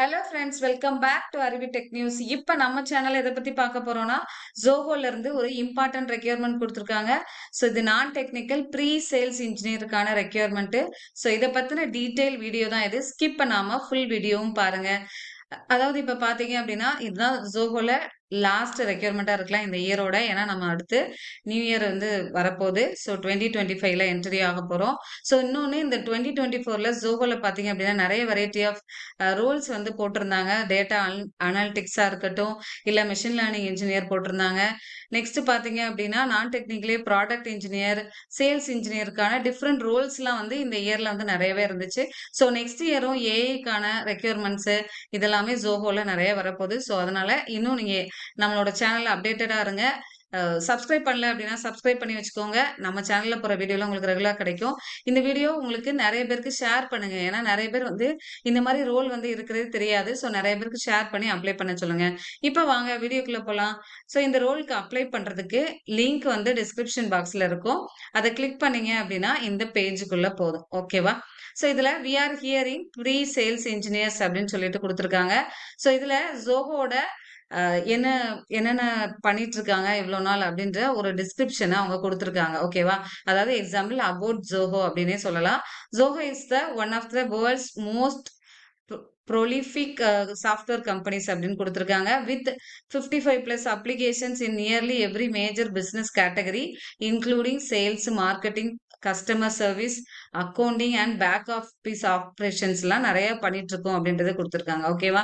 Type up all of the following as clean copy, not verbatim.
Hello friends, welcome back to Arivi tech news. இப்ப நம்ம channel எதை பத்தி பார்க்க போறோம்னா, ஜோஹோல இருந்து ஒரு இம்பார்ட்டன்ட் ரெக்யர்மெண்ட் கொடுத்திருக்காங்க. ஸோ இது நான் டெக்னிக்கல் ப்ரீ சேல்ஸ் இன்ஜினியருக்கான ரெக்யர்மெண்ட். ஸோ இதை பத்தின டீடைல் வீடியோ தான் இது. ஸ்கிப் பண்ணாம ஃபுல் வீடியோவும் பாருங்க. அதாவது இப்ப பாத்தீங்க அப்படின்னா, இதுதான் ஜோஹோல லாஸ்ட் ரெக்யர்மெண்டா இருக்கலாம் இந்த இயரோட. ஏன்னா நம்ம அடுத்து நியூ இயர் வந்து வரப்போகுது. ஸோ 2025ல என்ட்ரி ஆக போறோம். ஸோ இன்னொன்னு இந்த 2024ல ஜோஹோல பாத்தீங்க அப்படின்னா நிறைய வெரைட்டி ஆஃப் ரோல்ஸ் வந்து போட்டிருந்தாங்க. டேட்டா அனாலிட்டிக்ஸா இருக்கட்டும், இல்ல மிஷின் லேர்னிங் இன்ஜினியர் போட்டிருந்தாங்க. நெக்ஸ்ட் பாத்தீங்க அப்படின்னா நான் டெக்னிக்கலி ப்ராடக்ட் இன்ஜினியர், சேல்ஸ் இன்ஜினியருக்கான டிஃப்ரெண்ட் ரோல்ஸ்லாம் வந்து இந்த இயர்ல வந்து நிறையவே இருந்துச்சு. ஸோ நெக்ஸ்ட் இயரும் ஏஐக்கான ரெக்யர்மெண்ட்ஸ் இதெல்லாமே ஜோஹோல நிறைய வரப்போகுது. ஸோ அதனால இன்னும் நீங்க நம்மளோட சேனல்ல அப்டேட்டடா இருங்க. சப்ஸ்கிரைப் பண்ணல அப்படின்னா சப்ஸ்கிரைப் பண்ணி வச்சுக்கோங்க. நம்ம சேனல்ல போற வீடியோலாம் உங்களுக்கு ரெகுலரா கிடைக்கும். இந்த வீடியோ உங்களுக்கு நிறைய பேருக்கு ஷேர் பண்ணுங்க. ஏன்னா நிறைய பேர் வந்து இந்த மாதிரி ரோல் வந்து இருக்கிறது தெரியாது. ஸோ நிறைய பேருக்கு ஷேர் பண்ணி அப்ளை பண்ண சொல்லுங்க. இப்போ வாங்க வீடியோக்குள்ள போலாம். ஸோ இந்த ரோலுக்கு அப்ளை பண்றதுக்கு லிங்க் வந்து டிஸ்கிரிப்ஷன் பாக்ஸ்ல இருக்கும். அதை கிளிக் பண்ணீங்க அப்படின்னா இந்த பேஜுக்குள்ள போதும். ஓகேவா? ஸோ இதுல we are hiring pre sales engineers அப்படின்னு சொல்லிட்டு கொடுத்துருக்காங்க. ஸோ இதுல ஜோஹோட என்ன என்னென்ன பண்ணிட்டு இருக்காங்க இவ்வளவு நாள் அப்படின்ற ஒரு டிஸ்கிரிப்ஷனை அவங்க கொடுத்துருக்காங்க. ஓகேவா? அதாவது எக்ஸாம்பிள் அபவுட் ஜோஹோ அப்படின்னே சொல்லலாம். Zoho is the one of the world's most prolific software companies அப்படின்னு கொடுத்திருக்காங்க with 55 plus applications in nearly every major business category including sales, marketing, customer service, accounting and back office operations எல்லாம் நிறைய பண்ணிட்டு இருக்கோம் அப்படின்றத கொடுத்திருக்காங்க. ஓகேவா?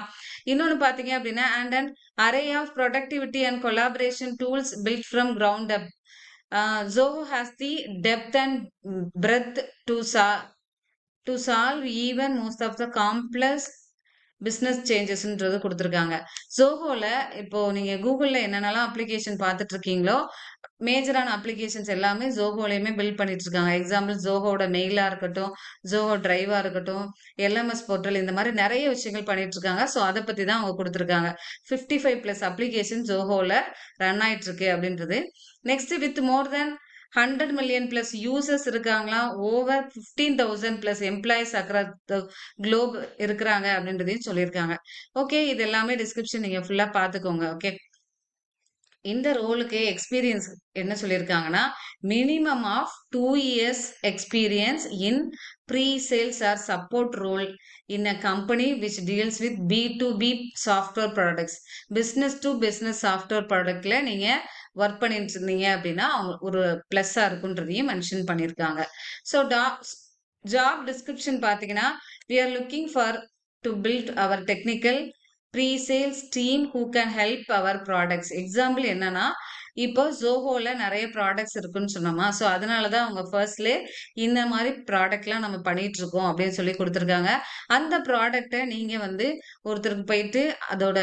இன்னொன்னு பாத்தீங்க அப்படின்னா and an array of productivity and collaboration tools built from ground up. Zoho has the depth and breadth to solve even most of the complex business சேஞ்சஸ்ன்றது கொடுத்துருக்காங்க. ஜோஹோல இப்போ நீங்க கூகுள்ல என்னென்னலாம் அப்ளிகேஷன் பார்த்துட்டு இருக்கீங்களோ, மேஜரான அப்ளிகேஷன்ஸ் எல்லாமே ஜோஹோலயுமே பில்ட் பண்ணிட்டு இருக்காங்க. எக்ஸாம்பிள் ஜோஹோட மெயிலா இருக்கட்டும், ஜோஹோ டிரைவா இருக்கட்டும், எல்எம்எஸ் போர்ட்டல் இந்த மாதிரி நிறைய விஷயங்கள் பண்ணிட்டு இருக்காங்க. ஸோ அதை பத்தி தான் அவங்க கொடுத்துருக்காங்க. 55 பிளஸ் அப்ளிகேஷன் ஜோஹோல ரன் ஆயிட்டு இருக்கு அப்படின்றது. Next with more then 100 million plus users இருக்காங்களா, over 15,000 plus employees across the globe இருக்கிறாங்க அப்படின்றதையும் சொல்லியிருக்காங்க. ஓகே, இது எல்லாமே டிஸ்கிரிப்ஷன் நீங்க ஃபுல்லா பாத்துக்கோங்க. ஓகே, இந்த ரோலுக்கு எக்ஸ்பீரியன்ஸ் என்ன சொல்லியிருக்காங்கன்னா, minimum of 2 years experience in pre sales or support role in a company which deals with B2B software products, business to business software ப்ராடக்ட்ல நீங்க ஒர்க் பண்ணிட்டு இருந்தீங்க அப்படின்னா அவங்க ஒரு பிளஸ்ஸா இருக்குன்றதையும் மென்ஷன் பண்ணியிருக்காங்க. ஸோ ஜாப் டிஸ்கிரிப்ஷன் பார்த்தீங்கன்னா, we are looking for to build our technical pre-sales team who can help our products. Example என்னன்னா, இப்போ ஜோஹோல நிறைய ப்ராடக்ட்ஸ் இருக்குன்னு சொன்னோமா, ஸோ அதனாலதான் அவங்க ஃபர்ஸ்ட்லே இந்த மாதிரி ப்ராடக்ட்லாம் நம்ம பண்ணிட்டு இருக்கோம் அப்படின்னு சொல்லி கொடுத்துருக்காங்க. அந்த ப்ராடக்டை நீங்க வந்து ஒருத்தருக்கு போயிட்டு அதோட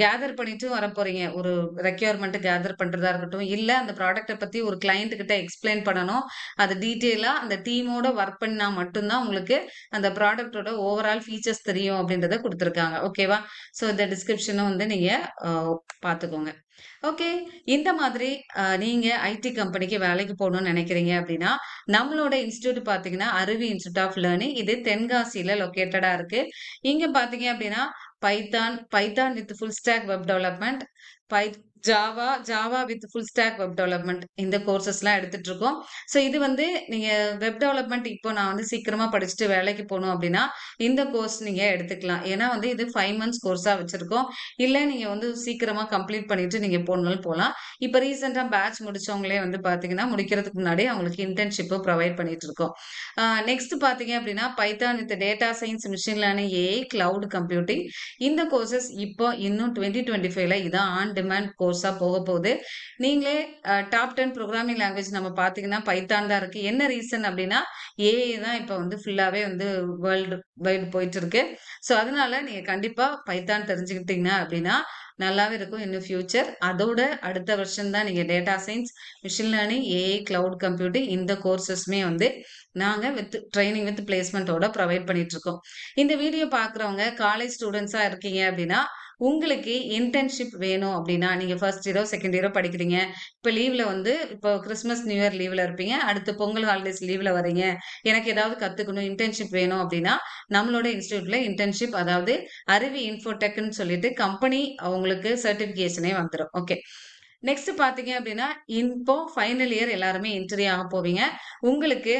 கேதர் பண்ணிட்டு வர போறீங்க. ஒரு ரெக்யர்மெண்ட் கேதர் பண்றதா இருக்கட்டும், இல்ல அந்த ப்ராடக்ட்டை பத்தி ஒரு கிளைண்ட் கிட்ட எக்ஸ்பிளைன் பண்ணணும். அது டீட்டெயிலா அந்த டீமோட ஒர்க் பண்ணா மட்டும்தான் உங்களுக்கு அந்த ப்ராடக்ட்டோட ஓவரால் ஃபீச்சர்ஸ் தெரியும் அப்படின்றத கொடுத்துருக்காங்க. ஓகேவா? ஸோ இந்த டிஸ்கிரிப்ஷனும் வந்து நீங்க பார்த்துக்கோங்க. ஓகே, இந்த மாதிரி நீங்க ஐடி கம்பெனிக்கு வேலைக்கு போகணும்னு நினைக்கிறீங்க அப்படின்னா, நம்மளோட இன்ஸ்டிடியூட் பாத்தீங்கன்னா அருவி இன்ஸ்டிடியூட் ஆஃப் லேர்னிங். இது தென்காசியில லொக்கேட்டடா இருக்கு. இங்க பாத்தீங்க அப்படின்னா python with full stack web development, by java with full stack web development இந்த கோர்சஸ்லாம் எடுத்துட்டு இருக்கோம். ஸோ இது வந்து நீங்க வெப் டெவலப்மெண்ட் இப்போ நான் வந்து சீக்கிரமா படிச்சுட்டு வேலைக்கு போகணும் அப்படின்னா இந்த கோர்ஸ் நீங்க எடுத்துக்கலாம். ஏன்னா வந்து இது 5 மந்த்ஸ் கோர்ஸா வச்சிருக்கோம். இல்ல நீங்க வந்து சீக்கிரமா கம்ப்ளீட் பண்ணிட்டு நீங்க போனாலும் போகலாம். இப்போ ரீசெண்டா பேட்ச் முடிச்சவங்களே வந்து பாத்தீங்கன்னா முடிக்கிறதுக்கு முன்னாடி அவங்களுக்கு இன்டர்ன்ஷிப் ப்ரொவைட் பண்ணிட்டு இருக்கோம். நெக்ஸ்ட் பாத்தீங்க அப்படின்னா python with data science, machine learning, AI, cloud computing இந்த கோர்சஸ் இப்போ இன்னும் 2025ல இதான் ஆன் டிமாண்ட் கோர்ஸா போக போகுது. நீங்களே டாப் 10 ப்ரோக்ராமிங் லாங்குவேஜ் நம்ம பாத்தீங்கன்னா பைத்தான் தான் இருக்கு. என்ன ரீசன் அப்படின்னா ஏஐ தான் இப்போ வந்து ஃபுல்லாவே வந்து வேர்ல்டு வைடு போயிட்டு இருக்கு. ஸோ அதனால நீங்க கண்டிப்பா பைத்தான் தெரிஞ்சுக்கிட்டீங்க அப்படின்னா நல்லாவே இருக்கும் இன்னும் ஃபியூச்சர். அதோட அடுத்த வருஷம் தான் நீங்க data science, machine learning, AI, cloud computing இந்த கோர்சஸ்மே வந்து நாங்க வித் ட்ரைனிங் வித் பிளேஸ்மெண்ட்டோட ப்ரொவைட் பண்ணிட்டு இருக்கோம். இந்த வீடியோ பாக்குறவங்க காலேஜ் ஸ்டூடெண்ட்ஸா இருக்கீங்க அப்படின்னா உங்களுக்கு இன்டர்ன்ஷிப் வேணும் அப்படின்னா, நீங்க ஃபர்ஸ்ட் இயரோ, செகண்ட் இயரோ படிக்கிறீங்க. இப்ப லீவ்ல வந்து இப்போ கிறிஸ்மஸ், நியூ இயர் லீவ்ல இருப்பீங்க. அடுத்து பொங்கல் ஹாலிடேஸ் லீவ்ல வரீங்க. எனக்கு ஏதாவது கத்துக்கணும், இன்டர்ன்ஷிப் வேணும் அப்படின்னா, நம்மளோட இன்ஸ்டிடியூட்ல இன்டர்ன்ஷிப் அதாவது அருவி இன்ஃபோடெக்ன்னு சொல்லிட்டு கம்பெனி அவங்களுக்கு சர்டிஃபிகேஷனே வந்துரும். ஓகே. நெக்ஸ்ட் பார்த்தீங்க அப்படின்னா, இப்போ ஃபைனல் இயர் எல்லாருமே என்ட்ரி ஆக போவீங்க. உங்களுக்கு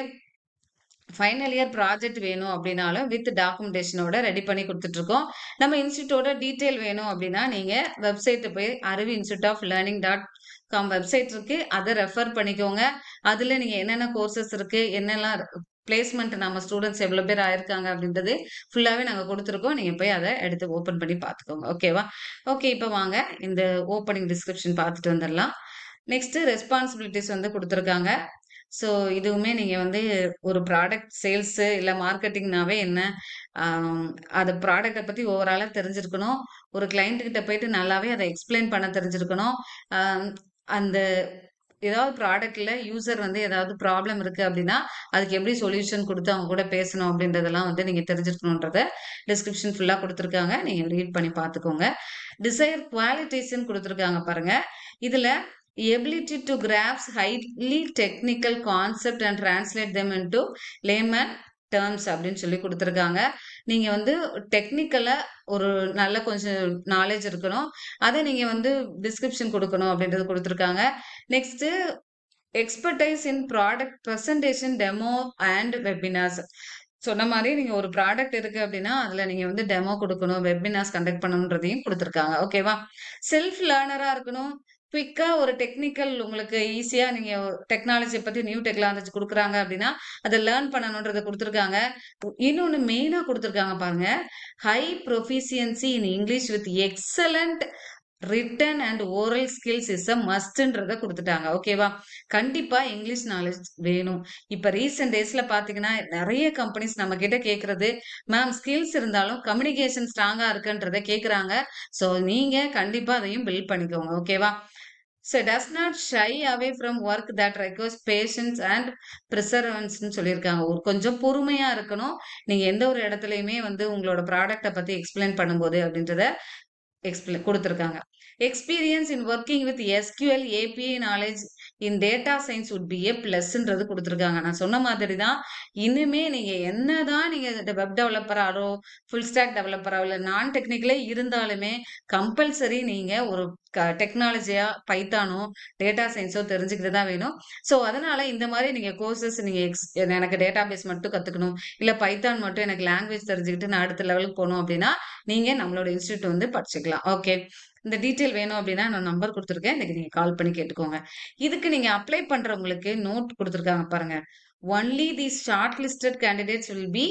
ஃபைனல் இயர் ப்ராஜெக்ட் வேணும் அப்படின்னாலும் வித் டாக்குமெண்டேஷனோட ரெடி பண்ணி குடுத்துட்டுருக்கோம். நம்ம இன்ஸ்டிடியூட்டோட டீட்டெயில் வேணும் அப்படின்னா, நீங்க வெப்சைட் போய் Aruvi institute of learning dot com website இருக்கு. அத ரெஃபர் பண்ணிக்கோங்க. அதுல நீங்க என்னென்ன கோர்சஸ் இருக்கு, என்னெல்லாம் பிளேஸ்மெண்ட் நம்ம ஸ்டூடண்ட்ஸ் எவ்வளோ பேர் ஆயிருக்காங்க அப்படின்றது ஃபுல்லாவே நாங்க குடுத்துருக்கோம். நீங்க போய் அத எடுத்து ஓப்பன் பண்ணி பார்த்துக்கோங்க. ஓகேவா? ஓகே. இப்ப வாங்க இந்த ஓப்பனிங் டிஸ்கிரிப்ஷன் பார்த்துட்டு வந்துரலாம். நெக்ஸ்ட் ரெஸ்பான்சிபிலிட்டீஸ் வந்து குடுத்துருக்காங்க. ஸோ இதுவுமே நீங்க வந்து ஒரு ப்ராடக்ட் சேல்ஸ் இல்ல மார்க்கெட்டிங்னாவே என்ன, ஆம், அது ப்ராடக்ட்ட பத்தி ஓவராலா தெரிஞ்சிருக்கணும். ஒரு கிளையண்ட் கிட்ட போயிட்டு நல்லாவே அத எக்ஸ்பிளைன் பண்ண தெரிஞ்சிருக்கணும். ஆம், அந்த ஏதாவது ப்ராடக்ட்ல யூசர் வந்து ஏதாவது ப்ராப்ளம் இருக்கு அப்படின்னா, அதுக்கு எப்படி சொல்யூஷன் குடுத்து அவங்க கூட பேசணும் அப்படின்றதெல்லாம் வந்து நீங்க தெரிஞ்சிருக்கணுன்றத டிஸ்கிரிப்ஷன் ஃபுல்லா குடுத்துருக்காங்க. நீங்க ரீட் பண்ணி பார்த்துக்கோங்க. டிசைர் குவாலிட்டீஸ்ன்னு குடுத்துருக்காங்க பாருங்க. இதுல ability to grass highly technical concept and translate them into layman terms அப்படின்னு சொல்லி குடுத்துருக்காங்க. நீங்க வந்து டெக்னிக்கலா ஒரு நல்ல கொஞ்சம் நாலேட்ஜ் இருக்கணும். அத நீங்க வந்து டிஸ்கிரிப்ஷன் குடுக்கணும் அப்படின்றது குடுத்துருக்காங்க. Next expertise in product presentation, demo and webinars. சொன்ன மாரி நீங்க ஒரு ப்ராடக்ட் இருக்கு அப்படின்னா, அதுல நீங்க வந்து டெமோ குடுக்கணும், வெபினார்ஸ் கண்டக்ட் பண்ணணுன்றதையும் குடுத்துருக்காங்க. ஓகேவா? செல்ஃப் லேர்னரா இருக்கணும். குயிக்கா ஒரு டெக்னிக்கல் உங்களுக்கு ஈஸியா நீங்க டெக்னாலஜி பத்தி நியூ டெக்னாலஜி குடுக்குறாங்க அப்படின்னா, அத லேர்ன் பண்ணணுன்றத குடுத்துருக்காங்க. இன்னொன்னு மெயினா குடுத்துருக்காங்க பாருங்க. High proficiency in English with excellent written and oral skills is a மஸ்ட்ன்றத குடுத்துட்டாங்க. ஓகேவா? கண்டிப்பா இங்கிலீஷ் நாலேட்ஜ் வேணும். இப்ப ரீசென்ட் டேஸ்ல பாத்தீங்கன்னா, நெறைய கம்பெனிஸ் நம்ம கிட்ட கேக்குறது, மேம் ஸ்கில்ஸ் இருந்தாலும் கம்யூனிகேஷன் ஸ்ட்ராங்கா இருக்குன்றத கேக்குறாங்க. சோ நீங்க கண்டிப்பா அதையும் பில்ட் பண்ணிக்கோங்க. ஓகேவா? So does not shy away from work that requires patience and perseverance சொல்லியிருக்காங்க. ஒரு கொஞ்சம் பொறுமையா இருக்கணும். நீங்க எந்த ஒரு இடத்துலயுமே வந்து உங்களோட ப்ராடக்ட்ட பத்தி எக்ஸ்பிளைன் பண்ணும்போது அப்படின்றத குடுத்துருக்காங்க. Experience in working with SQL, API knowledge in data science would be a பிளஸ்ன்றது குடுத்துருக்காங்க. நான் சொன்ன மாதிரி தான், இனிமே நீங்க என்னதான் நீங்க வெப் டெவலப்பராவோ, ஃபுல் ஸ்டாக் டெவலப்பராவோ, இல்ல நான் டெக்னிக்கலே இருந்தாலுமே, கம்பல்சரி நீங்க ஒரு டெக்னாலஜியா பைத்தானோ, டேட்டா சயின்ஸோ தெரிஞ்சுக்கிட்டு தான் வேணும். ஸோ, அதனால இந்த மாரி நீங்க கோர்சஸ் நீங்க எனக்கு டேட்டாபேஸ் மட்டும் கத்துக்கணும், இல்ல பைத்தான் மட்டும் எனக்கு லாங்குவேஜ் தெரிஞ்சுக்கிட்டு நான் அடுத்த லெவலுக்கு போணும் அப்டின்னா, நீங்க நம்மளோட இன்ஸ்டிடியூட் வந்து படிச்சுக்கலாம். ஓகே. இந்த டீட்டெயில் வேணும் அப்டின்னா, நான் நம்பர் குடுத்துருக்கேன். இன்னைக்கு நீங்க கால் பண்ணி கேட்டுக்கோங்க. இதுக்கு நீங்க அப்ளை பண்றவங்களுக்கு நோட் குடுத்துருக்காங்க பாருங்க. Only the short listed candidates will be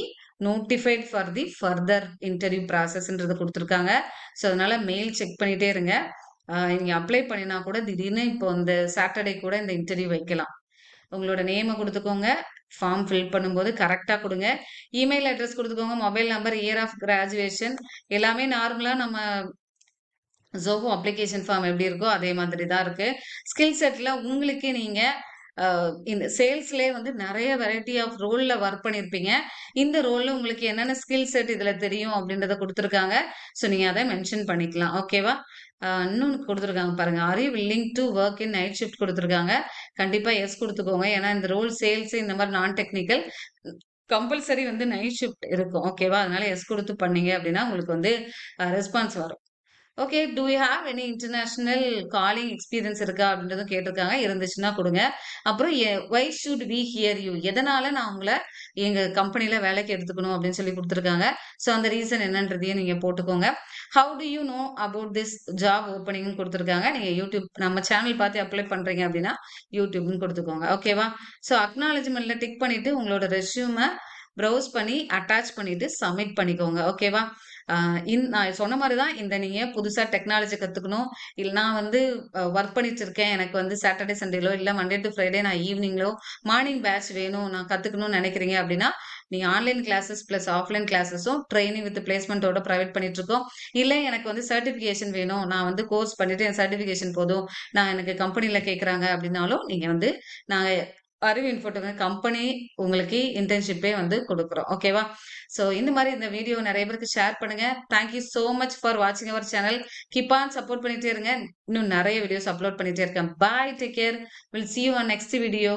notified for the further interview ப்ராசஸ்ன்றத குடுத்துருக்காங்க. ஸோ, அதனால மெயில் செக் பண்ணிட்டே இருங்க. நீங்க அப்ளை பண்ணினா கூட திடீர்னு இப்போ இந்த சாட்டர்டே கூட இந்த இன்டர்வியூ வைக்கலாம். உங்களோட நேம குடுத்துக்கோங்க. ஃபார்ம் ஃபில் பண்ணும்போது கரெக்ட்டா குடுங்க. இமெயில் அட்ரஸ் குடுத்துக்கோங்க. Mobile number, year of graduation எல்லாமே நார்மலா நம்ம Zoho அப்ளிகேஷன் ஃபார்ம் எப்படி இருக்கோ அதே மாதிரி தான் இருக்கு. ஸ்கில் செட்ல உங்களுக்கு நீங்க அ இந்த சேல்ஸ்லயே வந்து நெறைய வெரைட்டி ஆஃப் ரோல்ல வொர்க் பண்ணியிருப்பீங்க. இந்த ரோல்ல உங்களுக்கு என்னென்ன ஸ்கில் செட் இதுல தெரியும் அப்படின்றத குடுத்துருக்காங்க. ஸோ நீங்க அத மென்ஷன் பண்ணிக்கலாம். ஓகேவா? இன்னொன்னு குடுத்துருக்காங்க பாருங்க. Are you willing to work in night shift குடுத்துருக்காங்க. கண்டிப்பா எஸ் குடுத்துக்கோங்க. ஏன்னா இந்த ரோல் சேல்ஸ் இந்த மாரி நான் டெக்னிக்கல் கம்பல்சரி வந்து நைட் ஷிஃப்ட் இருக்கும். ஓகேவா? அதனால எஸ் குடுத்து பண்ணீங்க அப்படின்னா உங்களுக்கு வந்து ரெஸ்பான்ஸ் வரும். Okay. Do you have any international calling experience இருக்கா? அப்படின்றதும் கேட்டிருக்காங்க. இருந்துச்சுன்னா குடுங்க. அப்புறம் why should we hire you? எதனால நான் உங்கள எங்க கம்பெனில வேலைக்கு எடுத்துக்கணும் அப்படின்னு சொல்லி குடுத்துருக்காங்க. ஸோ அந்த ரீசன் என்னன்றதையும் நீங்க போட்டுக்கோங்க. How do you know about this job ஓப்பனிங்ன்னு குடுத்துருக்காங்க. நீங்க யூடியூப் நம்ம சேனல் பார்த்து அப்ளை பண்றீங்க அப்படின்னா, யூடியூப்ன்னு குடுத்துக்கோங்க. ஓகேவா? ஸோ அக்னாலஜ்மென்ட்ல டிக் பண்ணிட்டு உங்களோட ரெஸ்யூம ப்ரௌஸ் பண்ணி அட்டாச் பண்ணிட்டு சப்மிட் பண்ணிக்கோங்க. ஓகேவா? ஆ நான் சொன்ன மாரி தான் இந்த நீங்க புதுசா டெக்னாலஜி கத்துக்கணும். இல்ல நான் வந்து வொர்க் பண்ணிட்டு இருக்கேன். எனக்கு வந்து சாட்டர்டே, சண்டேலோ இல்ல மண்டே டூ ஃப்ரைடே நான் ஈவினிங்லோ மார்னிங் பேட்ச் வேணும். நான் கத்துக்கணும்னு நெனைக்கிறீங்க அப்டின்னா, நீங்க ஆன்லைன் கிளாஸஸ் பிளஸ் ஆஃப்லைன் கிளாஸஸும் ட்ரெய்னிங் வித் பிளேஸ்மென்ட்டோட ப்ரொவைட் பண்ணிட்டு இருக்கோம். இல்ல எனக்கு வந்து சர்டிஃபிகேஷன் வேணும். நான் வந்து கோர்ஸ் பண்ணிட்டு எனக்கு சர்டிஃபிகேஷன் போதும். நான் எனக்கு கம்பெனில கேட்கறாங்க அப்டின்னாலும், நீங்க வந்து நாங்க அறிவு இன்ஃபோடெக் கம்பெனி உங்களுக்கு இன்டர்ன்ஷிப்பே வந்து குடுக்குறோம். ஓகேவா? ஸோ இந்த மாரி இந்த வீடியோ நெறைய பேருக்கு ஷேர் பண்ணுங்க. Thank you so much for வாட்சிங் our channel. Keep on support பண்ணிட்டே இருங்க. இன்னும் நெறைய வீடியோஸ் அப்லோட் பண்ணிட்டே இருக்கேன். Bye. Take care. Will see you on next video.